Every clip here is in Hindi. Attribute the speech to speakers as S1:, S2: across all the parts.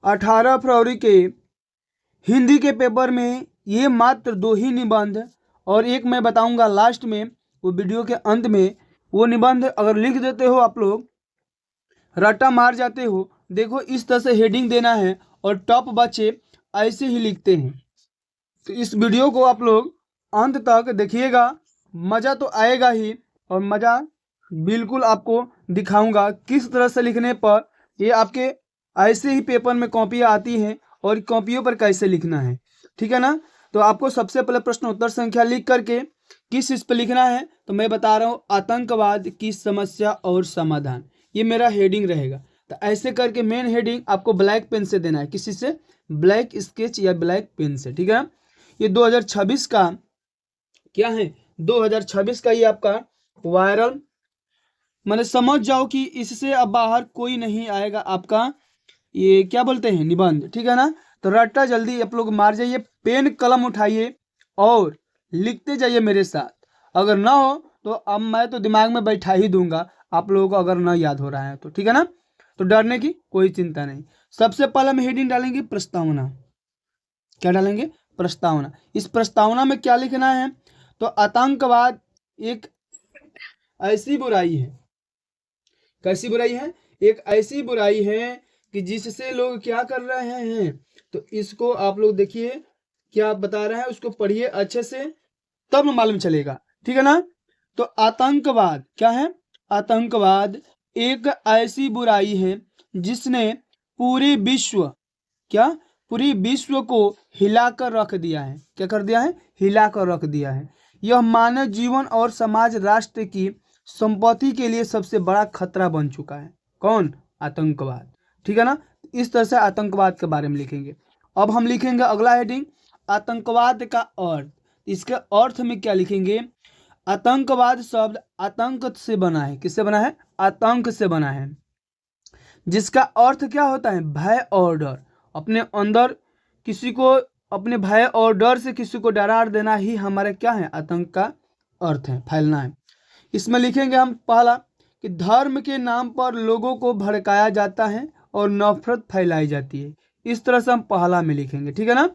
S1: 18 फरवरी के हिंदी के पेपर में ये मात्र 2 ही निबंध और एक मैं बताऊंगा लास्ट में, वो वीडियो के अंत में। वो निबंध अगर लिख देते हो आप लोग, रट्टा मार जाते हो, देखो इस तरह से हेडिंग देना है और टॉप बच्चे ऐसे ही लिखते हैं। तो इस वीडियो को आप लोग अंत तक देखिएगा, मज़ा तो आएगा ही, और मज़ा बिल्कुल आपको दिखाऊंगा किस तरह से लिखने पर ये आपके ऐसे ही पेपर में कॉपियाँ आती हैं और कॉपियों पर कैसे लिखना है, ठीक है ना। तो आपको सबसे पहले प्रश्न उत्तर संख्या लिख करके किस इस पर लिखना है, तो मैं बता रहा हूँ आतंकवाद की समस्या और समाधान, ये मेरा हेडिंग रहेगा। तो ऐसे करके मेन हेडिंग आपको ब्लैक पेन से देना है, किसी से ब्लैक स्केच या ब्लैक पेन से, ठीक है। ये 2026 का क्या है, 2026 का ये आपका वायरल, मैंने समझ जाओ कि इससे अब बाहर कोई नहीं आएगा आपका, ये क्या बोलते हैं, निबंध, ठीक है ना। तो रट्टा जल्दी आप लोग मार जाइए, पेन कलम उठाइए और लिखते जाइए मेरे साथ। अगर ना हो तो अब मैं तो दिमाग में बैठा ही दूंगा आप लोगों को, अगर ना याद हो रहा है तो, ठीक है ना। तो डरने की कोई चिंता नहीं। सबसे पहले हम हेडिंग डालेंगे प्रस्तावना। क्या डालेंगे, प्रस्तावना। इस प्रस्तावना में क्या लिखना है, तो आतंकवाद एक ऐसी बुराई है, कैसी बुराई है, एक ऐसी बुराई है कि जिससे लोग क्या कर रहे हैं। तो इसको आप लोग देखिए क्या बता रहे हैं, उसको पढ़िए अच्छे से, तब मालूम चलेगा, ठीक है ना। तो आतंकवाद क्या है, आतंकवाद एक ऐसी बुराई है जिसने पूरे विश्व, क्या, पूरी विश्व को हिलाकर रख दिया है। क्या कर दिया है, हिलाकर रख दिया है। यह मानव जीवन और समाज राष्ट्र की संपत्ति के लिए सबसे बड़ा खतरा बन चुका है। कौन, आतंकवाद, ठीक है ना। इस तरह से आतंकवाद के बारे में लिखेंगे। अब हम लिखेंगे अगला हेडिंग, आतंकवाद का अर्थ। इसके अर्थ में क्या लिखेंगे, आतंकवाद शब्द आतंक से बना है, किससे बना है, आतंक से बना है, जिसका अर्थ क्या होता है, भय और डर। अपने अंदर किसी को, अपने भय और डर से किसी को डरा देना ही हमारा क्या है, आतंक का अर्थ है, फैलना है। इसमें लिखेंगे हम पहला कि धर्म के नाम पर लोगों को भड़काया जाता है और नफरत फैलाई जाती है। इस तरह से हम पहला में लिखेंगे, ठीक है ना।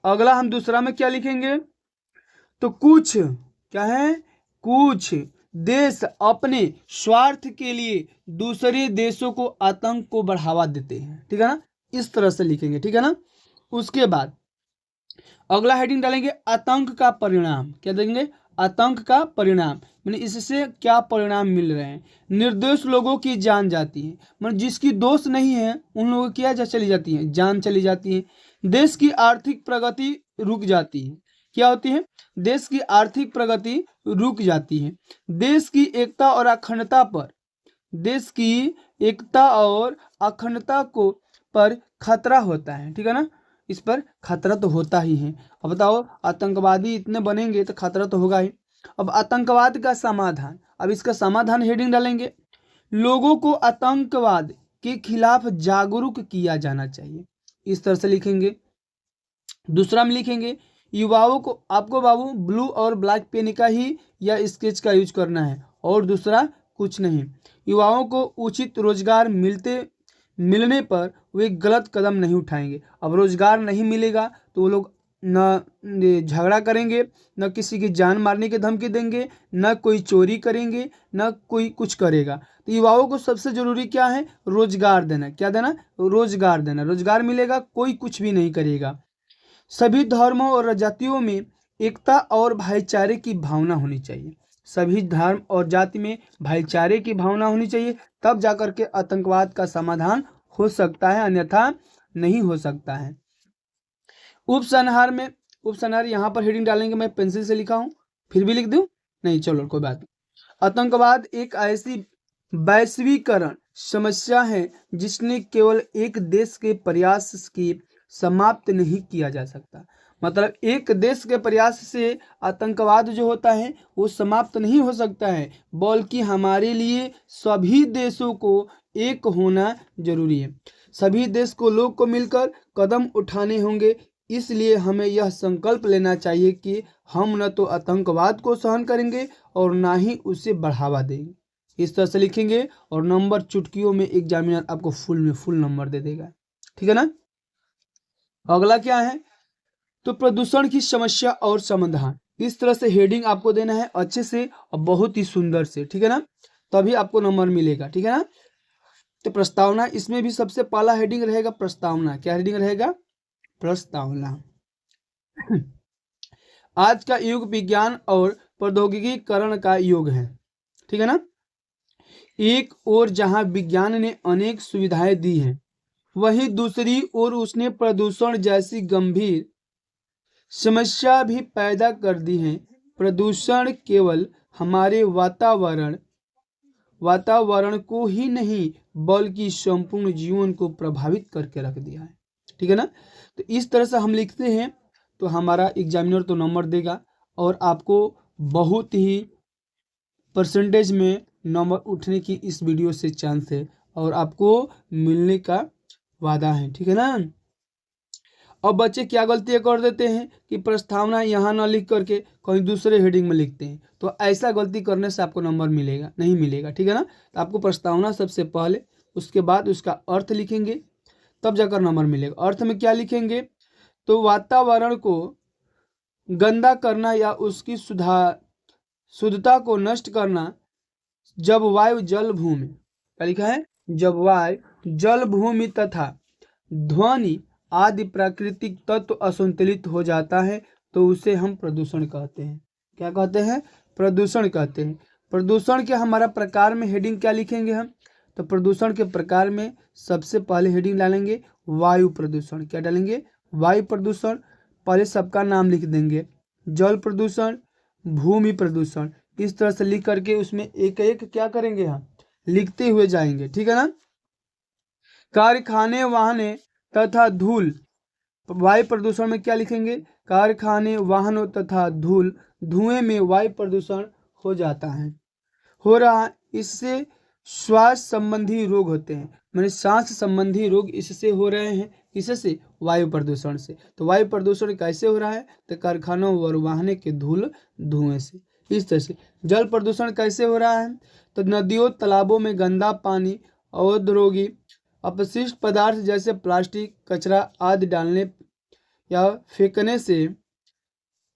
S1: अगला हम दूसरा में क्या लिखेंगे, तो कुछ क्या है, कुछ देश अपने स्वार्थ के लिए दूसरे देशों को आतंक को बढ़ावा देते हैं, ठीक है ना। इस तरह से लिखेंगे, ठीक है ना। उसके बाद अगला हेडिंग डालेंगे आतंक का परिणाम। क्या देंगे, आतंक का परिणाम, मैंने इससे क्या परिणाम मिल रहे हैं। निर्दोष लोगों की जान जाती है, मतलब जिसकी दोष नहीं है उन लोगों की क्या चली जाती है, जान चली जाती है। देश की आर्थिक प्रगति रुक जाती है। क्या होती है, देश की आर्थिक प्रगति रुक जाती है। देश की एकता और अखंडता पर, देश की एकता और अखंडता को पर खतरा होता है, ठीक है ना। इस पर खतरा तो होता ही है। अब बताओ, आतंकवादी इतने बनेंगे तो खतरा तो होगा ही। अब आतंकवाद का समाधान, अब इसका समाधान हेडिंग डालेंगे, लोगों को आतंकवाद के खिलाफ जागरूक किया जाना चाहिए। इस तरह से लिखेंगे। दूसरा में लिखेंगे, युवाओं को, आपको बाबू ब्लू और ब्लैक पेन का ही या स्केच का यूज करना है और दूसरा कुछ नहीं। युवाओं को उचित रोजगार मिलने पर वे गलत कदम नहीं उठाएंगे। अब रोजगार नहीं मिलेगा तो वो लोग न झगड़ा करेंगे, न किसी की जान मारने की धमकी देंगे, न कोई चोरी करेंगे, न कोई कुछ करेगा। तो युवाओं को सबसे जरूरी क्या है, रोजगार देना। क्या देना, रोजगार देना। रोजगार मिलेगा कोई कुछ भी नहीं करेगा। सभी धर्मों और जातियों में एकता और भाईचारे की भावना होनी चाहिए। सभी धर्म और जाति में भाईचारे की भावना होनी चाहिए, तब जाकर के आतंकवाद का समाधान हो सकता है, अन्यथा नहीं हो सकता है। उपसंहार में, उपसंहार यहाँ पर हेडिंग डालेंगे, मैं पेंसिल से लिखा हूँ, फिर भी लिख दूँ, नहीं चलो कोई बात नहीं। आतंकवाद एक ऐसी वैश्वीकरण समस्या है जिसने केवल एक देश के प्रयास की समाप्त नहीं किया जा सकता। मतलब एक देश के प्रयास से आतंकवाद जो होता है वो समाप्त नहीं हो सकता है, बल्कि हमारे लिए सभी देशों को एक होना जरूरी है। सभी देश को, लोग को मिलकर कदम उठाने होंगे। इसलिए हमें यह संकल्प लेना चाहिए कि हम न तो आतंकवाद को सहन करेंगे और ना ही उसे बढ़ावा देंगे। इस तरह से लिखेंगे और नंबर चुटकियों में एग्जामिनर आपको फुल में फुल नंबर दे देगा, ठीक है ना। अगला क्या है, तो प्रदूषण की समस्या और समाधान। इस तरह से हेडिंग आपको देना है अच्छे से और बहुत ही सुंदर से, ठीक है ना, तभी आपको नंबर मिलेगा, ठीक है ना। तो प्रस्तावना, इसमें भी सबसे पहला हेडिंग रहेगा प्रस्तावना। क्या हेडिंग रहेगा, प्रस्तावना। आज का युग विज्ञान और प्रौद्योगिकीकरण का युग है, ठीक है ना। एक ओर जहां विज्ञान ने अनेक सुविधाएं दी हैं, वहीं दूसरी ओर उसने प्रदूषण जैसी गंभीर समस्या भी पैदा कर दी है। प्रदूषण केवल हमारे वातावरण को ही नहीं बल्कि संपूर्ण जीवन को प्रभावित करके रख दिया है, ठीक है ना। तो इस तरह से हम लिखते हैं तो हमारा एग्जामिनर तो नंबर देगा और आपको बहुत ही परसेंटेज में नंबर उठने की इस वीडियो से चांस है और आपको मिलने का वादा है, ठीक है ना। अब बच्चे क्या गलतियां कर देते हैं कि प्रस्तावना यहाँ ना लिख करके कहीं दूसरे हेडिंग में लिखते हैं, तो ऐसा गलती करने से आपको नंबर मिलेगा नहीं मिलेगा, ठीक है ना। तो आपको प्रस्तावना सबसे पहले, उसके बाद उसका अर्थ लिखेंगे, तब जाकर नंबर मिलेगा। अर्थ में क्या लिखेंगे, तो वातावरण को गंदा करना या उसकी शुद्धता को नष्ट करना, जब वायु जल भूमि, क्या लिखा है, जब वायु जल भूमि तथा ध्वनि आदि प्राकृतिक तत्व असंतुलित हो जाता है तो उसे हम प्रदूषण कहते हैं। क्या कहते हैं, प्रदूषण कहते हैं। प्रदूषण के हमारा प्रकार में हेडिंग क्या लिखेंगे हम, तो प्रदूषण के प्रकार में सबसे पहले हेडिंग डालेंगे वायु प्रदूषण। क्या डालेंगे, वायु प्रदूषण। पहले सबका नाम लिख देंगे, जल प्रदूषण, भूमि प्रदूषण। इस तरह से लिख करके उसमें एक एक क्या करेंगे हम, लिखते हुए जाएंगे, ठीक है ना। कारखाने, वाहने तथा धूल, वायु प्रदूषण में क्या लिखेंगे, कारखाने, वाहनों तथा धुएं में वायु प्रदूषण हो जाता है, हो रहा है। इससे श्वास संबंधी रोग होते हैं, मैंने सांस संबंधी रोग इससे हो रहे हैं, किससे, वायु प्रदूषण से। तो वायु प्रदूषण कैसे हो रहा है, तो कारखानों और वाहनों के धुएं से। इस तरह से जल प्रदूषण कैसे हो रहा है, तो नदियों तालाबों में गंदा पानी, औद्योगिक अपशिष्ट पदार्थ जैसे प्लास्टिक, कचरा आदि डालने या फेंकने से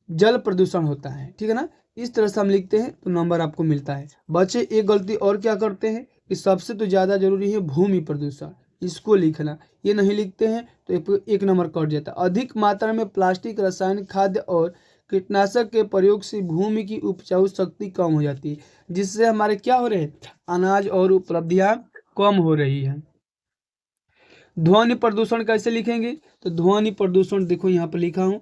S1: जल प्रदूषण होता है, ठीक है ना। इस तरह से हम लिखते हैं तो नंबर आपको मिलता है। बच्चे एक गलती और क्या करते हैं कि सबसे तो ज़्यादा जरूरी है भूमि प्रदूषण, इसको लिखना, ये नहीं लिखते हैं तो एक नंबर कट जाता है। अधिक मात्रा में प्लास्टिक, रासायनिक खाद्य और कीटनाशक के प्रयोग से भूमि की उपजाऊ शक्ति कम हो जाती है, जिससे हमारे क्या हो रहे हैं, अनाज और उपलब्धियां कम हो रही है। ध्वनि प्रदूषण कैसे लिखेंगे, तो ध्वनि प्रदूषण देखो यहाँ पर लिखा हूं,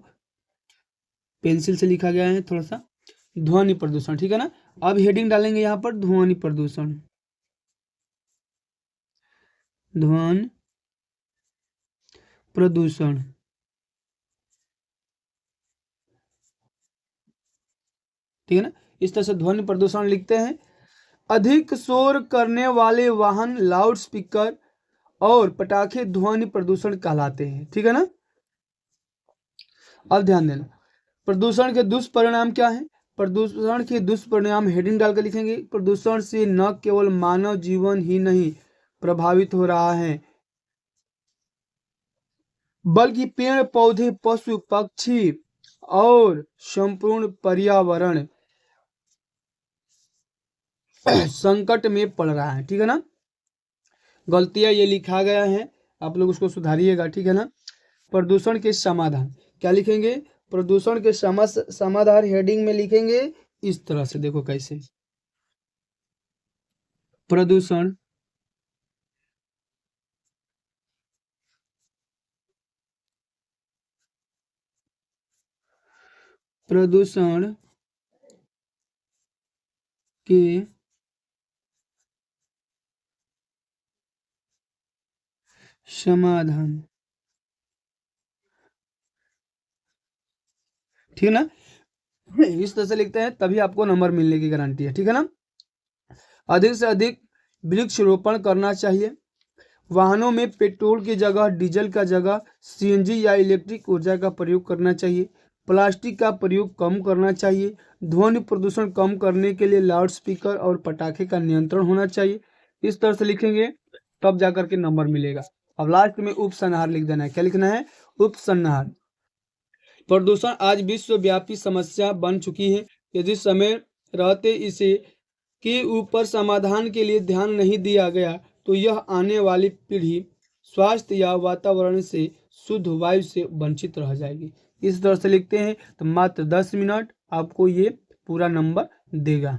S1: पेंसिल से लिखा गया है थोड़ा सा, ध्वनि प्रदूषण, ठीक है ना। अब हेडिंग डालेंगे यहाँ पर ध्वनि प्रदूषण, ध्वनि प्रदूषण, ठीक है ना। इस तरह से ध्वनि प्रदूषण लिखते हैं। अधिक शोर करने वाले वाहन, लाउड स्पीकर और पटाखे ध्वनि प्रदूषण कहलाते हैं, ठीक है ना। अब ध्यान देना, प्रदूषण के दुष्परिणाम क्या है, प्रदूषण के दुष्परिणाम हेडिंग डालकर लिखेंगे। प्रदूषण से न केवल मानव जीवन ही नहीं प्रभावित हो रहा है, बल्कि पेड़ पौधे, पशु पक्षी और संपूर्ण पर्यावरण संकट में पड़ रहा है, ठीक है ना। गलतियां ये लिखा गया है, आप लोग उसको सुधारिएगा, ठीक है ना। प्रदूषण के समाधान क्या लिखेंगे, प्रदूषण के समाधान हेडिंग में लिखेंगे इस तरह से, देखो कैसे, प्रदूषण के समाधान, ठीक है ना। इस तरह से लिखते हैं तभी आपको नंबर मिलने की गारंटी है, ठीक है ना। अधिक से अधिक वृक्षारोपण करना चाहिए। वाहनों में पेट्रोल की जगह, डीजल का जगह सीएनजी या इलेक्ट्रिक ऊर्जा का प्रयोग करना चाहिए। प्लास्टिक का प्रयोग कम करना चाहिए। ध्वनि प्रदूषण कम करने के लिए लाउड स्पीकर और पटाखे का नियंत्रण होना चाहिए। इस तरह से लिखेंगे तब जाकर के नंबर मिलेगा। अब लास्ट में उपसंहार लिख देना है। क्या लिखना है? उपसंहार। प्रदूषण आज विश्वव्यापी समस्या बन चुकी है। यदि समय रहते इसे के ऊपर समाधान के लिए ध्यान नहीं दिया गया तो यह आने वाली पीढ़ी स्वास्थ्य या वातावरण से शुद्ध वायु से वंचित रह जाएगी। इस तरह से लिखते हैं तो मात्र 10 मिनट आपको ये पूरा नंबर देगा।